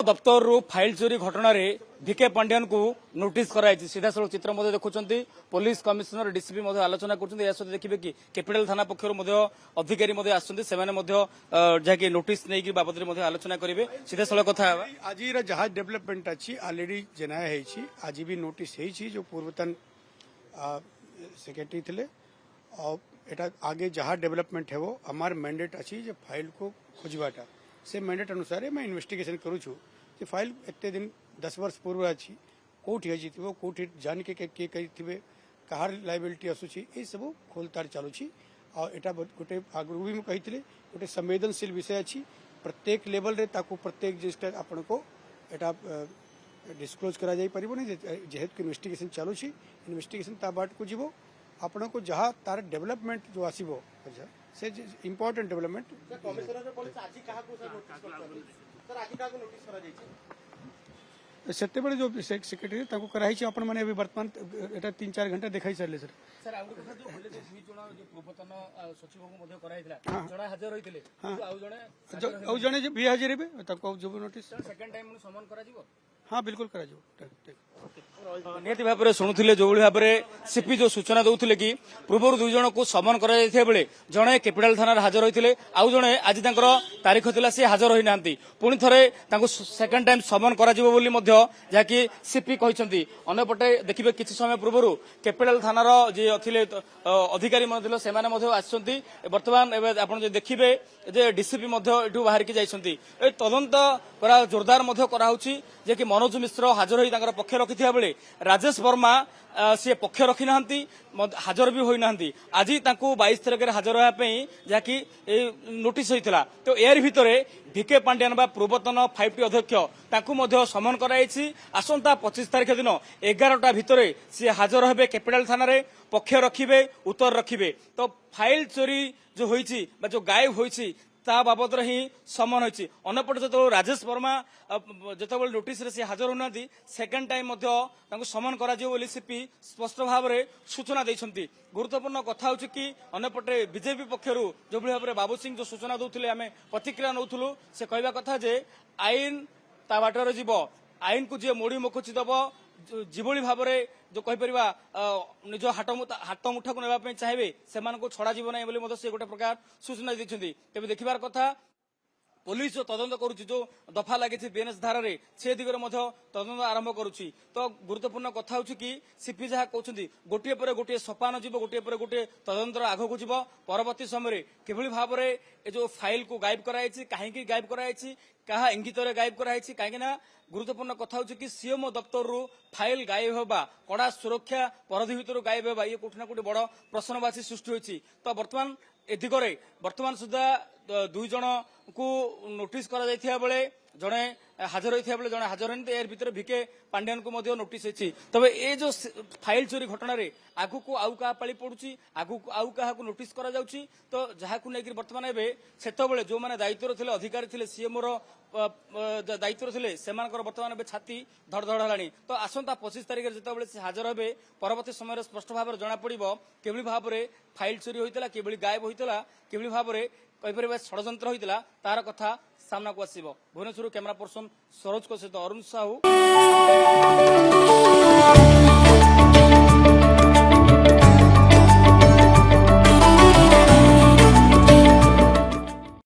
दफ्तर फाइल चोरी घटन भिके पांड्यान को नोटिस कराई सीधा सड़क चित्र देखुं पुलिस कमिशनर डीसीपी आलोचना कर देखिए कि कैपिटल थाना पक्ष अधिकारी जहाँकि नोटिस नहीं बाबद आलोचना करेंगे सीधा सड़क कथा आज जहाँ डेवलपमेंट अच्छी ऑलरेडी जनाया आज भी नोटिस जो पूर्वतन सेक्रेटरी थे और एटा आगे जहाँ डेवलपमेंट है वो हमार मैंडेट अच्छी जो फाइल को खोजवाटा से मैंडेट अनुसार मैं इन्वेस्टिगेशन करूँ फाइल एते दिन 10 वर्ष पूर्व अच्छी कौटी हजी कौटी जान के थे कहार लाइबिलिटी आसूची ये सब खोलताड़ चलुची और एटा गोटे आगु भी कही गोटे संवेदनशील विषय अच्छी प्रत्येक लेवल रे ताकू प्रत्येक जिनिसटा आपण को एटा डिस्क्लोज करा जाई परिबो नै जेहेतु इन्वेस्टिगेशन चलुची इन्वेस्टिगेशन ता बाट को जीवो आपण को जहाँ तार डेवलपमेंट जो आसीबो से इम्पोर्टेंट डेवलपमेंट से जो सेक्रेटरी कराई आपण मैंने अभी वर्तमान एटा 3-4 घंटा देखा सारे सर सर पूर्वतन सचिव जड़े भी हाजिर जो नोटिस सेकंड टाइम समन करा हाँ बिल्कुल करा निहती भाव में शुणुले जो भाव में सीपी जो सूचना दौले कि पूर्व दुई जन को समन कर जड़े कैपिटल थाना हाजर होते आउ जड़े आज तारीख था सी हाजर होना पुणी थे सेकेंड टाइम समन करी सीपी कहते अंपटे देखिए किसी समय पूर्व कैपिटल थानार जी थे अधिकारी से बर्तमान आप देखिए जे डीसीपी बाहर की जाइए तदंत जोरदार कराऊँगी जे कि मनोज मिश्र हाजर हो पक्ष रखिथिबा बेले राजेश वर्मा सी पक्ष रखी ना हाजर भी होना आज 22 तारिख हाजर होगापी जहाँकि नोटिस होता तो यार भितर भिके पांड्यान पूर्वतन 5T अध्यक्ष समन कराई आसंता 25 तारिख दिन 11टा भितर सी हाजर हे कैपिटल थाना पक्ष रखिबे उत्तर रखिबे तो फाइल चोरी जो होईची जो गायब होईची ता बाबद ही समन होती अनपटे जो राजेश वर्मा जो नोटिस रे हाजर होना सेकेंड टाइम समन कर सीपी स्पष्ट भाव में सूचना देते गुरुत्वपूर्ण कथा हूँ कि अनपटे बीजेपी पक्षर जो भाव में बाबू सिंह जो सूचना दौले आम प्रतिक्रिया नौलु से कहवा कथा जे आईन ता बाटर जीव आईन को जी मोड़ी मुखुची दब जीभली भाव में जो कहीपर निज हाथ मुठा को नापी चाहिए से छड़ा जीव ना से गोटे प्रकार सूचना देते तेज देखार कथा पुलिस जो तदंत करुच्ची जो दफा लगी बीएनएस धारा से दिगरे तदंत आरंभ करुच्ची तो गुरुत्वपूर्ण कथा हूँ कि सीपी जहाँ कहते गोटे पर गोटे सोपान जीव गोटे पर गोटे तदंतर आगक जीव परवर्ती समय किभली भाव में ये जो फाइल को गायब कराई कहीं गायब कराई क्या इंगित गायब कराई कहीं गुरुत्वपूर्ण कथा हूँ कि सीएमओ दफ्तर फाइल गायब होगा कड़ा सुरक्षा परधि भर गायब होगा ये कौटना कौटी बड़ प्रश्नवाची सृष्टि होती तो बर्तमान ए दिगरे बर्तमान सुधा दुई जन को नोटिस करा जाइथिबा बेले जड़े हाजर होता बेले जड़े हाजर होनी यार भितर भिके पांड्यान को नोटिस होती तबे ये जो फाइल चोरी घटना आगु को आउ क्या पाली पड़ुची आगु को आउ क्या नोटिस करा जाउची तो जहाँ को लेकर बर्तमान एबे जो मैंने दायित्व थे अधिकारी थे सीएमओ दायित्व थे से बर्तमान छाती धड़धड़ है तो आसंता 25 तारिख जो से हाजर हे परवर्ती समय स्पष्ट भाव में जना पड़ कि भाव में फाइल चोरी होता कि गायब होता कि भाव में कहीपर षड्यंत्र होता तार कथा सामना को आसो भुवनेश्वर कैमरा पर्सन सरोज सहित अरुण साहू।